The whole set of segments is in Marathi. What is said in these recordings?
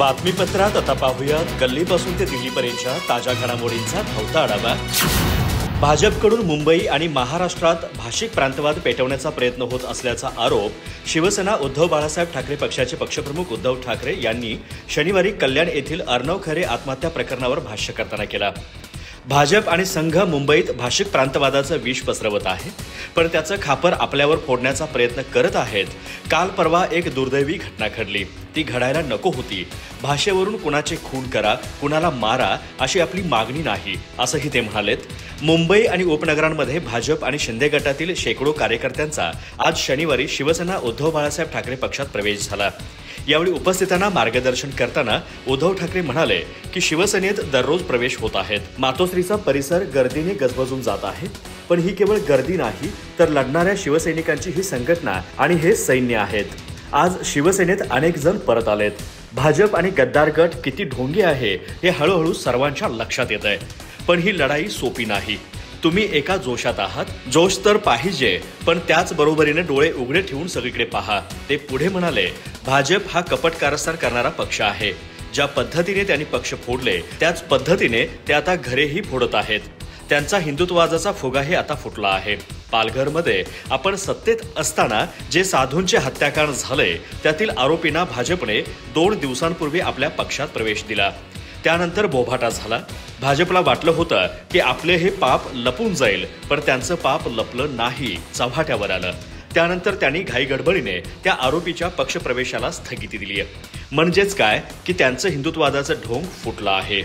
बातमीपत्रात आता पाहूयात गल्लीपासून ते दिल्लीपर्यंतच्या ताज्या घडामोडींचा धावता आढावा। भाजपकडून मुंबई आणि महाराष्ट्रात भाषिक प्रांतवाद पेटवण्याचा प्रयत्न होत असल्याचा आरोप शिवसेना उद्धव बाळासाहेब ठाकरे पक्षाचे पक्षप्रमुख उद्धव ठाकरे यांनी शनिवारी कल्याण येथील अर्णव खरे आत्महत्या प्रकरणावर भाष्य करताना केला। भाजप आणि संघ मुंबईत भाषिक प्रांतवादाचं विष पसरवत आहे, पण त्याचं खापर आपल्यावर फोडण्याचा प्रयत्न करत आहेत। काल परवा एक दुर्दैवी घटना घडली, ती घडायला नको होती। भाषेवरून कुणाचे खून करा, कुणाला मारा अशी आपली मागणी नाही, असंही ते म्हणालेत। मुंबई आणि उपनगरांमध्ये भाजप आणि शिंदे गटातील शेकडो कार्यकर्त्यांचा आज शनिवारी शिवसेना उद्धव बाळासाहेब ठाकरे पक्षात प्रवेश झाला। यावेळी उपस्थितांना मार्गदर्शन करताना उद्धव ठाकरे म्हणाले की शिवसेनेत दररोज प्रवेश होत आहेत। मातोश्रीचा परिसर गर्दीने गजबजून जात आहे, पण ही केवळ गर्दी नाही तर लढणाऱ्या शिवसैनिकांची ही संघटना आणि हे सैन्य आहेत। आज शिवसेनेत अनेक जण परत आलेत। भाजप आणि गद्दार गट किती ढोंगी आहे हे हळूहळू सर्वांच्या लक्षात येत आहे, पण ही लढाई सोपी नाही। तुम्ही एका जोशात आहात, जोश तर पाहिजे, पण त्याच बरोबरीने डोळे उघडे ठेवून सगळीकडे पहा। ते पुढे म्हणाले, भाजप हा कपट कारस्थान करणारा पक्ष आहे। ज्या पद्धतीने त्यांनी पक्ष फोडले त्याच पद्धतीने ते आता घरेही फोडत आहेत। त्यांचा हिंदुत्ववादाचा फुगाही आता फुटला आहे। पालघरमध्ये आपण सत्तेत असताना जे साधूंचे हत्याकांड झाले त्यातील आरोपींना भाजपने 2 दिवसांपूर्वी आपल्या पक्षात प्रवेश दिला। त्यानंतर बोभाटा झाला। भाजपला वाटलं होतं की आपले हे पाप लपून जाईल, पण त्यांचं पाप लपलं नाही, चव्हाट्यावर आलं। त्यानंतर त्यांनी घाईगडबडीने त्या आरोपीच्या पक्षप्रवेशाला स्थगिती दिली आहे। म्हणजेच काय की त्यांचं हिंदुत्ववादाचं ढोंग फुटलं आहे।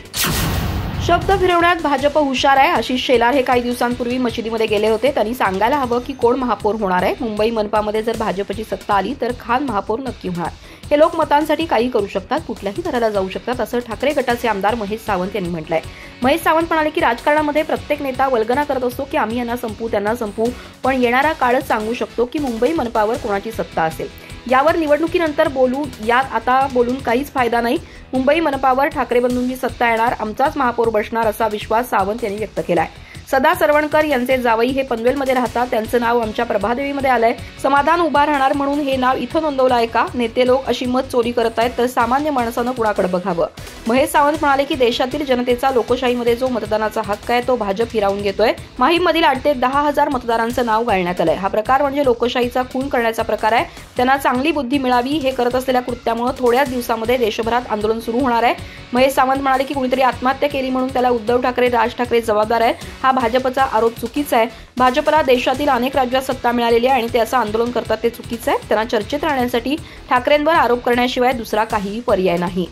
शब्द फिरवण्यात भाजप हुशार आहे। आशिष शेलार हे काही दिवसांपूर्वी मशिदीमध्ये गेले होते। त्यांनी सांगायला हवं की कोण महापौर होणार आहे। मुंबई मनपामध्ये जर भाजपची सत्ता आली तर खान महापौर नक्की होणार। हे लोक मतांसाठी काही करू शकतात, कुठल्याही थराला जाऊ शकतात, असं ठाकरे गटाचे आमदार महेश सावंत यांनी म्हटलंय। महेश सावंत म्हणाले की राजकारणामध्ये प्रत्येक नेता वल्गना करत असतो की आम्ही यांना संपू, त्यांना संपू, पण येणारा काळच सांगू शकतो की मुंबई मनपावर कोणाची सत्ता असेल। यावर निवडणुकीनंतर बोलू, यात आता बोलून काहीच फायदा नाही। मुंबई मनपावर ठाकरे बंधूंची सत्ता येणार, आमचाच महापौर बसणार असा विश्वास सावंत यांनी व्यक्त केलाय। सदा सरवणकर यांचे जावई हे पनवेलमध्ये राहतात, त्यांचं नाव आमच्या प्रभादेवीमध्ये आलंय। समाधान उभा राहणार म्हणून हे नाव इथं नोंदवलं आहे का? नेते लोक अशी मत चोरी करत आहेत तर सामान्य माणसानं कुणाकडे बघावं? महेश सावंत म्हणाले की देशातील जनतेचा लोकशाहीमध्ये जो मतदानाचा हक्क आहे तो भाजप हिरावून घेतोय। माहीममधील 8 ते 10,000 मतदारांचं नाव गाळण्यात आलंय। हा प्रकार म्हणजे लोकशाहीचा खून करण्याचा प्रकार आहे। त्यांना चांगली बुद्धी मिळावी, हे करत असलेल्या कृत्यामुळे थोड्याच दिवसामध्ये देशभरात आंदोलन सुरू होणार आहे। महेश सावंत म्हणाले की कुणीतरी आत्महत्या केली म्हणून त्याला उद्धव ठाकरे, राज ठाकरे जबाबदार आहेत। हा भाजपचा आरोप चुकीचा आहे। भाजपला देशातील अनेक राज्यात सत्ता मिळालेली आहे आणि ते असं आंदोलन करतात ते चुकीचं आहे। त्यांना चर्चेत राहण्यासाठी ठाकरेंवर आरोप करण्याशिवाय दुसरा काहीही पर्याय नाही।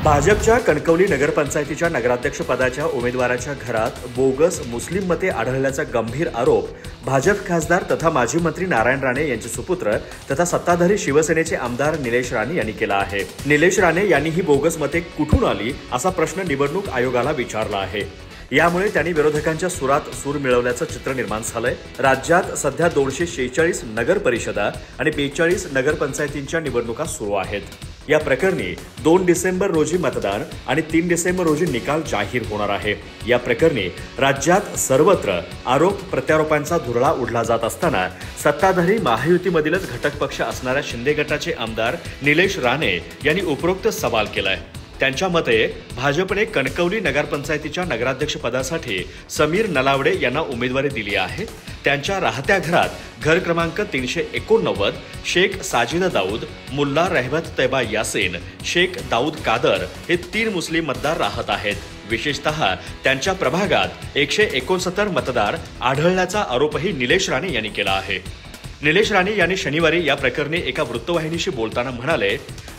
भाजपच्या कणकवली नगरपंचायतीच्या नगराध्यक्षपदाच्या उमेदवाराच्या घरात बोगस मुस्लिम मते आढळल्याचा गंभीर आरोप भाजप खासदार तथा माजी मंत्री नारायण राणे यांचे सुपुत्र तथा सत्ताधारी शिवसेनेचे आमदार निलेश राणे यांनी केला आहे। निलेश राणे यांनी ही बोगस मते कुठून आली असा प्रश्न निवडणूक आयोगाला विचारला आहे। यामुळे त्यांनी विरोधकांच्या सुरात सूर मिळवल्याचं चित्र निर्माण झालंय। राज्यात सध्या 246 नगर परिषदा आणि 42 नगरपंचायतींच्या निवडणुका सुरू आहेत। या प्रकरणी 2 डिसेंबर रोजी मतदान आणि 3 डिसेंबर रोजी निकाल जाहीर होणार आहे। या प्रकरणी राज्यात सर्वत्र आरोप प्रत्यारोपांचा धुरळा उडला जात असताना सत्ताधारी महायुतीमधीलच घटक पक्ष असणाऱ्या शिंदे गटाचे आमदार निलेश राणे यांनी उपरोक्त सवाल केलाय। त्यांच्या मते भाजपने कणकवली नगरपंचायतीच्या नगराध्यक्षपदासाठी समीर नलावडे यांना उमेदवारी दिली आहे। त्यांच्या राहत्या घरात घर क्रमांक 389 शेख साजिद दाऊद, मुल्ला रहमत तैबा यासीन, शेख दाऊद कादर हे 3 मुस्लिम मतदार राहत आहेत। विशेषतः त्यांच्या प्रभागात 169 मतदार आढळल्याचा आरोपही निलेश राणे यांनी केला आहे। निलेश राणे यांनी शनिवारी या प्रकरणी एका वृत्तवाहिनीशी बोलताना म्हणाले,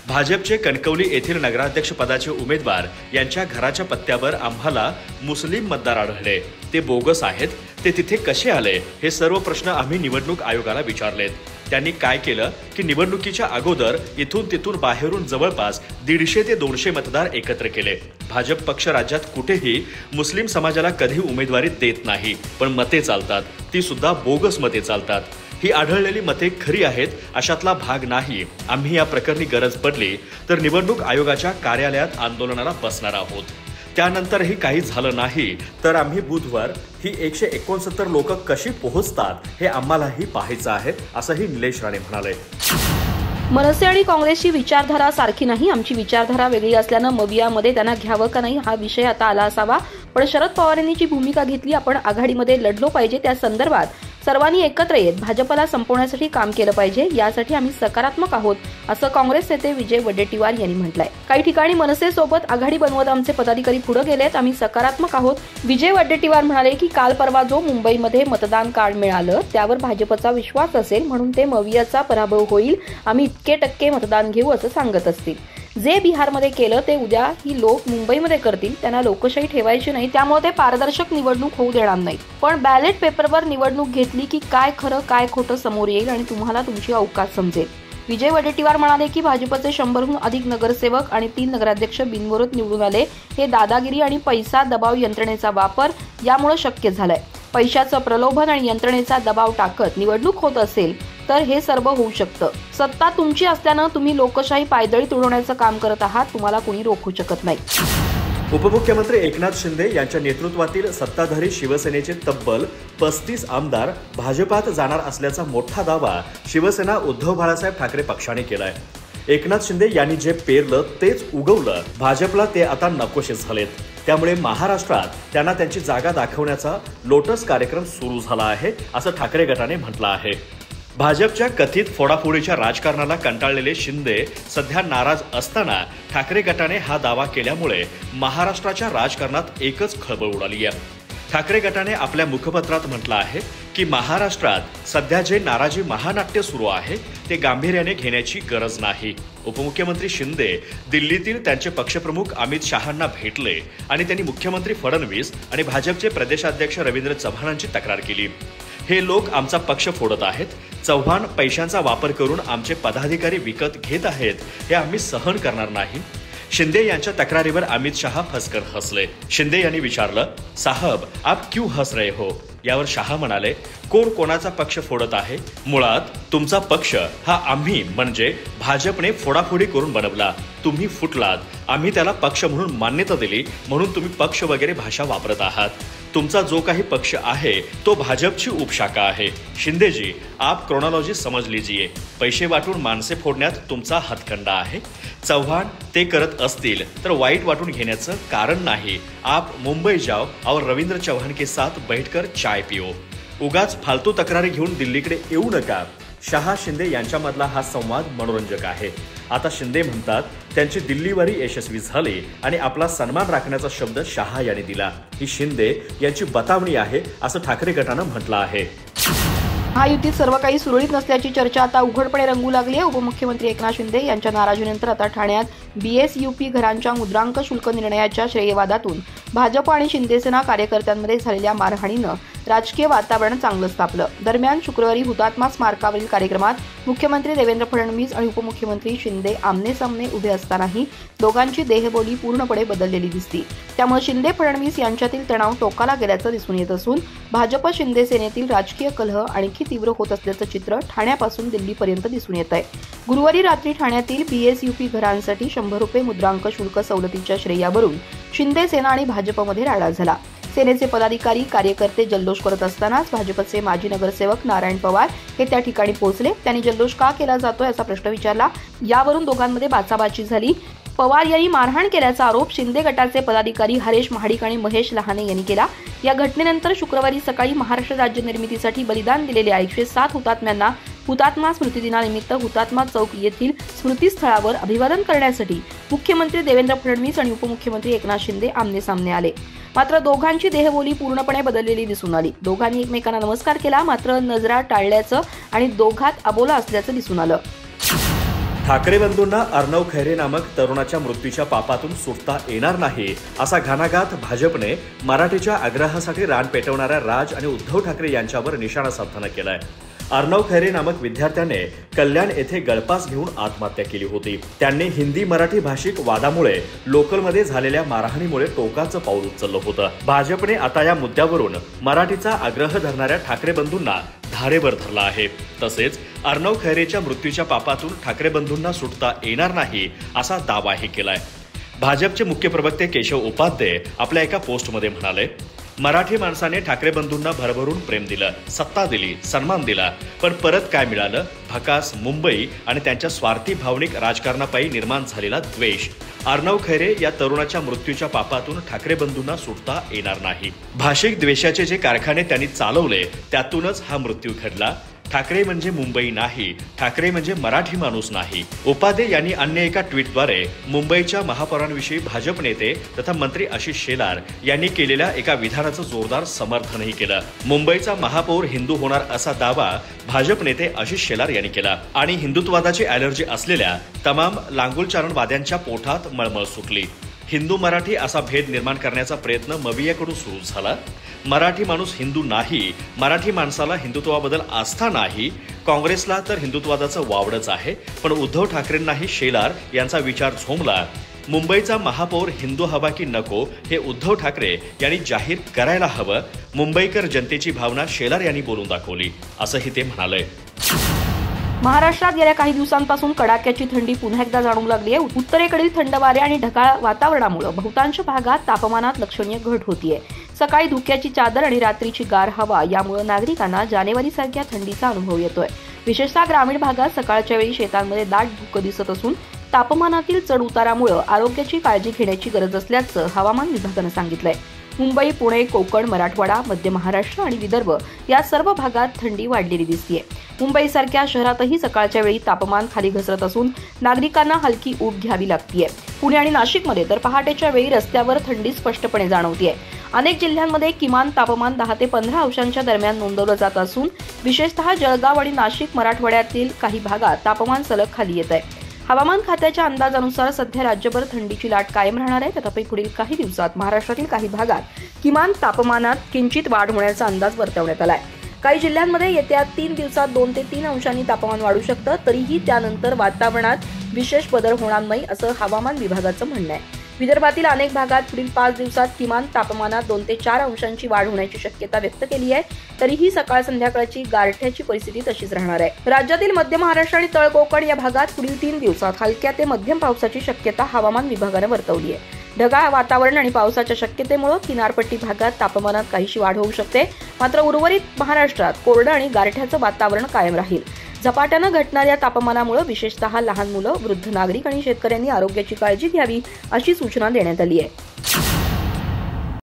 भाजपचे कणकवली येथील नगराध्यक्ष पदाचे उमेदवार यांच्या घराच्या पत्त्यावर आम्हाला मुस्लिम मतदार आढळले, ते बोगस आहेत, ते तिथे कसे आले हे सर्व प्रश्न आम्ही निवडणूक आयोगाला विचारलेत। त्यांनी काय केलं की निवडणुकीच्या अगोदर इथून तिथून बाहेरून जवळपास 150 ते 200 मतदार एकत्र केले। भाजप पक्ष राज्यात कुठेही मुस्लिम समाजाला कधी उमेदवारी देत नाही, पण मते चालतात, ती सुद्धा बोगस मते चालतात। ही आढळलेली मते खरी आहेत अशातला भाग नाही। आम्ही या प्रकरणी गरज पडली तर निवडणूक आयोगाच्या कार्यालयात आंदोलनाला बसणार आहोत। त्यानंतरही काही झालं नाही तर आम्ही बुधवार ही 169 लोक कशी पोहोचतात हे आम्हालाही पाहायचं आहे, असंही निलेश राणे म्हणाले। मनसे आणि काँग्रेसची विचारधारा सारखी नाही. आमची विचारधारा वेगळी असल्यानं मवियामध्ये त्यांना घ्यावं का नाही हा विषय आता आला असावा. पण शरद पवारांनी जी भूमिका घेतली, आपण आघाडीमध्ये लढलो पाहिजे, त्या संदर्भात सर्वांनी एकत्र येत भाजपला संपवण्यासाठी काम केलं पाहिजे. यासाठी आम्ही सकारात्मक आहोत, असं काँग्रेस नेते विजय वडेट्टीवार यांनी म्हटलंय. काही ठिकाणी मनसे सोबत आघाडी बनवत आमचे पदाधिकारी पुढे गेलेत. आम्ही सकारात्मक आहोत. विजय वडेट्टीवार म्हणाले की काल परवा जो मुंबईमध्ये मतदान कार्ड मिळालं त्यावर भाजपचा विश्वास असेल म्हणून ते मवियाचा पराभव होईल. आम्ही इतके टक्के मतदान घेऊ असं सांगत असतील. जे बिहारमध्ये केलं ते उद्या ही लोक मुंबईमध्ये करतील. त्यांना लोकशाही ठेवायची नाही, त्यामुळे ते पारदर्शक निवडणूक होऊ देणार नाही. पण बॅलेट पेपरवर निवडणूक घेतली की काय खरं काय खोटं समोर येईल आणि तुम्हाला तुमची अवकाश समजेल. विजय वडेट्टीवार म्हणाले की भाजपचे 100हून अधिक नगरसेवक आणि 3 नगराध्यक्ष बिनविरोध निवडून आले. हे दादागिरी आणि पैसा दबाव यंत्रणेचा वापर यामुळे शक्य झालाय. पैशाचं प्रलोभन आणि यंत्रणेचा दबाव टाकत निवडणूक होत असेल तर हे सर्व होऊ शकतं. सत्ता तुमची असल्यानं तुम्ही लोकशाही पायदळी तुडवण्याचं काम करत आहात. तुम्हाला कुणी रोखू शकत नाही. उपमुख्यमंत्री एकनाथ शिंदे यांच्या नेतृत्वातील सत्ताधारी शिवसेनेचे तब्बल 35 आमदार भाजपात जाणार असल्याचा मोठा दावा शिवसेना उद्धव बाळासाहेब ठाकरे पक्षाने केलाय. एकनाथ शिंदे यांनी जे पेरलं तेच उगवलं. भाजपला ते आता नकोशे झालेत. त्यामुळे महाराष्ट्रात त्यांना त्यांची जागा दाखवण्याचा लोटस कार्यक्रम सुरू झाला आहे, असं ठाकरे गटाने म्हटलं आहे. भाजपच्या कथित फोडाफोडीच्या राजकारणाला कंटाळलेले शिंदे सध्या नाराज असताना ठाकरे गटाने हा दावा केल्यामुळे महाराष्ट्राच्या राजकारणात एकच खळबळ उडाली आहे. ठाकरे गटाने आपल्या मुखपत्रात म्हटलं आहे की महाराष्ट्रात सध्या जे नाराजी महानाट्य सुरू आहे ते गांभीर्याने घेण्याची गरज नाही. उपमुख्यमंत्री शिंदे दिल्लीतील त्यांचे पक्षप्रमुख अमित शहांना भेटले आणि त्यांनी मुख्यमंत्री फडणवीस आणि भाजपचे प्रदेशाध्यक्ष रवींद्र चव्हाणांची तक्रार केली. हे लोक आमचा पक्ष फोडत आहेत. चव्हाण पैशांचा वापर करून आमचे पदाधिकारी विकत घेत आहेत. हे आम्ही सहन करणार नाही. शिंदे यांच्या तक्रारीवर अमित शहा फसकन हसले. शिंदे यांनी विचारलं, साहब आप क्यों हस रहे हो? यावर शहा म्हणाले, कोण कोणाचा पक्ष फोडत आहे? मुळात तुमचा पक्ष हा आम्ही म्हणजे भाजपने फोडाफोडी करून बनवला. तुम्ही फुटलात. आम्ही त्याला पक्ष म्हणून मान्यता दिली म्हणून तुम्ही पक्ष वगैरे भाषा वापरत आहात. तुमचा जो काही पक्ष आहे तो भाजपची उपशाखा आहे. शिंदेजी, आप क्रोनॉलॉजी समज लीजिए. पैसे वाटून माणसे फोडण्यात तुमचा हातखंडा आहे. चव्हाण ते करत असतील तर वाईट वाटून घेण्याचं कारण नाही. आप मुंबई जाओ और रवींद्र चव्हाण के साथ बैठकर चाय पिओ. उगाच फालतू तक्रारी घेऊन दिल्लीकडे येऊ नका. शहा शिंदे यांच्यामधला हा संवाद मनोरंजक आहे. आता शिंदे म्हणतात त्यांची दिल्लीवारी यशस्वी झाली आणि आपला सन्मान राखण्याचा शब्द शहा यांनी दिला. ही शिंदे यांची बतावणी आहे असं ठाकरे गटानं म्हटलं आहे. महायुतीत सर्व काही सुरळीत नसल्याची चर्चा आता उघडपणे रंगू लागली आहे. उपमुख्यमंत्री एकनाथ शिंदे यांच्या नाराजीनंतर आता ठाण्यात बीएसयूपी घरांच्या मुद्रांक शुल्क निर्णयाच्या श्रेयवादातून भाजप आणि शिंदेसेना कार्यकर्त्यांमध्ये झालेल्या मारहाणीनं राजकीय वातावरण चांगलंच तापलं. दरम्यान शुक्रवारी हुतात्मा स्मारकावरील कार्यक्रमात मुख्यमंत्री देवेंद्र फडणवीस आणि उपमुख्यमंत्री शिंदे आमनेसामने उभे असतानाही दोघांची देहबोली पूर्णपणे बदललेली दिसली. त्यामुळे शिंदे फडणवीस यांच्यातील तणाव टोकाला गेल्याचं दिसून येत असून भाजप शिंदे सेनेतील राजकीय कलह आणखी तीव्र होत असल्याचं चित्र ठाण्यापासून दिल्लीपर्यंत दिसून येत आहे. गुरुवारी रात्री ठाण्यातील बीएसयूपी घरांसाठी 100 रुपये मुद्रांक शुल्क सवलतीच्या श्रेयावरून शिंदे सेना आणि भाजपमध्ये राडा झाला. सेनेचे पदाधिकारी कार्यकर्ते जल्लोष करत असतानाच भाजपचे माजी नगरसेवक नारायण पवार हे त्या ठिकाणी पोहोचले. त्यांनी जल्लोष का केला जातोय असा प्रश्न विचारला. यावरून दोघांमध्ये बाचाबाची झाली. पवार यांनी मारहाण केल्याचा आरोप शिंदे गटाचे पदाधिकारी हरेश महाडिक आणि महेश लहाने यांनी केला. या घटनेनंतर शुक्रवारी सकाळी महाराष्ट्र राज्य निर्मितीसाठी बलिदान दिलेल्या 107 हुतात्म्यांना हुतात्मा स्मृतिदिनानिमित्त हुतात्मा चौक येथील स्मृतीस्थळावर अभिवादन करण्यासाठी मुख्यमंत्री देवेंद्र फडणवीस आणि उपमुख्यमंत्री एकनाथ शिंदे आमनेसामने आले. मात्र दोघांची देहबोली पूर्णपणे बदललेली दिसून आली. दोघांनी एकमेकांना नमस्कार केला, मात्र नजरा टाळल्याचं आणि दोघात अबोला असल्याचं दिसून आलं. ठाकरे बंधूंना अर्णव खैरे नामक तरुणाच्या मृत्यूच्या पापातून सुटता येणार नाही असा घणाघात भाजपने मराठीच्या आग्रहासाठी रान पेटवणाऱ्या राज आणि उद्धव ठाकरे यांच्यावर निशाणा साधताना केलाय. अर्णव खैरे नामक विद्यार्थ्याने कल्याण येथे गळफास घेऊन आत्महत्या केली होती. त्यांनी हिंदी मराठी भाषिक वादामुळे लोकलमध्ये झालेल्या मारहाणीमुळे टोकाचं पाऊल उचललं होतं. भाजपने आता या मुद्द्यावरून मराठीचा आग्रह धरणाऱ्या ठाकरे बंधूंना धारेवर धरला आहे. तसेच अर्णव खैरेच्या मृत्यूच्या पापातून ठाकरे बंधूंना सुटता येणार नाही असा दावाही केलाय. भाजपचे मुख्य प्रवक्ते केशव उपाध्ये आपल्या एका पोस्टमध्ये म्हणाले, मराठी माणसाने ठाकरे बंधूंना भरभरून प्रेम दिलं, सत्ता दिली, सन्मान दिला, पण परत काय मिळालं? भकास मुंबई आणि त्यांच्या स्वार्थी भावनिक राजकारणापायी निर्माण झालेला द्वेष. अर्णव खैरे या तरुणाच्या मृत्यूच्या पापातून ठाकरे बंधूंना सुटता येणार नाही. भाषिक द्वेषाचे जे कारखाने त्यांनी चालवले त्यातूनच हा मृत्यू घडला. ठाकरे म्हणजे मुंबई नाही, ठाकरे म्हणजे मराठी माणूस नाही. उपाध्ये यांनी अन्य एका ट्विटद्वारे मुंबईच्या महापौरांविषयी भाजप नेते तथा मंत्री आशिष शेलार यांनी केलेल्या एका विधानाचं जोरदार समर्थनही केलं. मुंबईचा महापौर हिंदू होणार असा दावा भाजप नेते आशिष शेलार यांनी केला आणि हिंदुत्ववादाची ॲलर्जी असलेल्या तमाम लांगुलचारणवाद्यांच्या पोटात मळमळ सुटली. हिंदू मराठी असा भेद निर्माण करण्याचा प्रयत्न मवियाकडून सुरू झाला. मराठी माणूस हिंदू नाही, मराठी माणसाला हिंदुत्वाबद्दल आस्था नाही, काँग्रेसला तर हिंदुत्वादाचं वावडच आहे. पण उद्धव ठाकरेंनाही शेलार यांचा विचार झोंबला. मुंबईचा महापौर हिंदू हवा की नको हे उद्धव ठाकरे यांनी जाहीर करायला हवं. मुंबईकर जनतेची भावना शेलार यांनी बोलून दाखवली, असंही ते म्हणाले. महाराष्ट्रात गेल्या काही दिवसांपासून कडाक्याची थंडी पुन्हा एकदा जाणवू लागली आहे. उत्तरेकडील थंड वारे आणि ढगाळ वातावरणामुळे बहुतांश भागात तापमानात लक्षणीय घट होतीये. सकाळी धुक्याची चादर आणि रात्रीची गार हवा यामुळे नागरिकांना जानेवारीसारख्या थंडीचा अनुभव येतोय. विशेषतः ग्रामीण भागात सकाळच्या वेळी शेतांमध्ये दाट धुकं दिसत असून तापमानातील चढ उतारामुळे आरोग्याची काळजी घेण्याची गरज असल्याचं हवामान विभागानं सांगितलंय. मुंबई, पुणे, कोकण, मराठवाडा, मध्य महाराष्ट्र आणि विदर्भ या सर्व भागात थंडी वाढलेली दिसतीये. मुंबईसारख्या शहरातही सकाळच्या वेळी तापमान खाली घसरत असून नागरिकांना हलकी ऊब घ्यावी लागतीये. पुणे आणि नाशिकमध्ये तर पहाटेच्या वेळी रस्त्यावर थंडी स्पष्टपणे जाणवतीये. अनेक जिल्ह्यांमध्ये किमान तापमान 10 ते 15 अंशांच्या दरम्यान नोंदवलं जात असून विशेषतः जळगाव आणि नाशिक मराठवाड्यातील काही भागात तापमान सलग खाली येत आहे. हवामान खात्याच्या अंदाजानुसार सध्या राज्यभर थंडीची लाट कायम राहणार आहे. तथापि पुढील काही दिवसात महाराष्ट्रातील काही भागात किमान तापमानात किंचित वाढ होण्याचा अंदाज वर्तवण्यात आलाय. काही जिल्ह्यांमध्ये येत्या 3 दिवसात 2 ते 3 अंशांनी तापमान वाढू शकतं. तरीही त्यानंतर वातावरणात विशेष बदल होणार नाही असं हवामान विभागाचं म्हणणं आहे. विदर्भातील अनेक भागात पुढील 5 दिवसात किमान तापमानात 2 ते 4 अंशांची वाढ होण्याची शक्यता व्यक्त केली आहे. तरीही सकाळ संध्याकाळची गारठ्याची परिस्थिती तशीच राहणार आहे. राज्यातील मध्य महाराष्ट्र आणि तळ कोकण या भागात पुढील 3 दिवसात हलक्या ते मध्यम पावसाची शक्यता हवामान विभागानं वर्तवली आहे. ढगाळ वातावरण आणि पावसाच्या शक्यतेमुळे किनारपट्टी भागात तापमानात काहीशी वाढ होऊ शकते. मात्र उर्वरित महाराष्ट्रात कोरडं आणि गारठ्याचं वातावरण कायम राहील. झपाट्यानं घटणाऱ्या तापमानामुळे विशेषतः लहान मुलं, वृद्ध नागरिक आणि शेतकऱ्यांनी आरोग्याची काळजी घ्यावी अशी सूचना देण्यात आली आहे.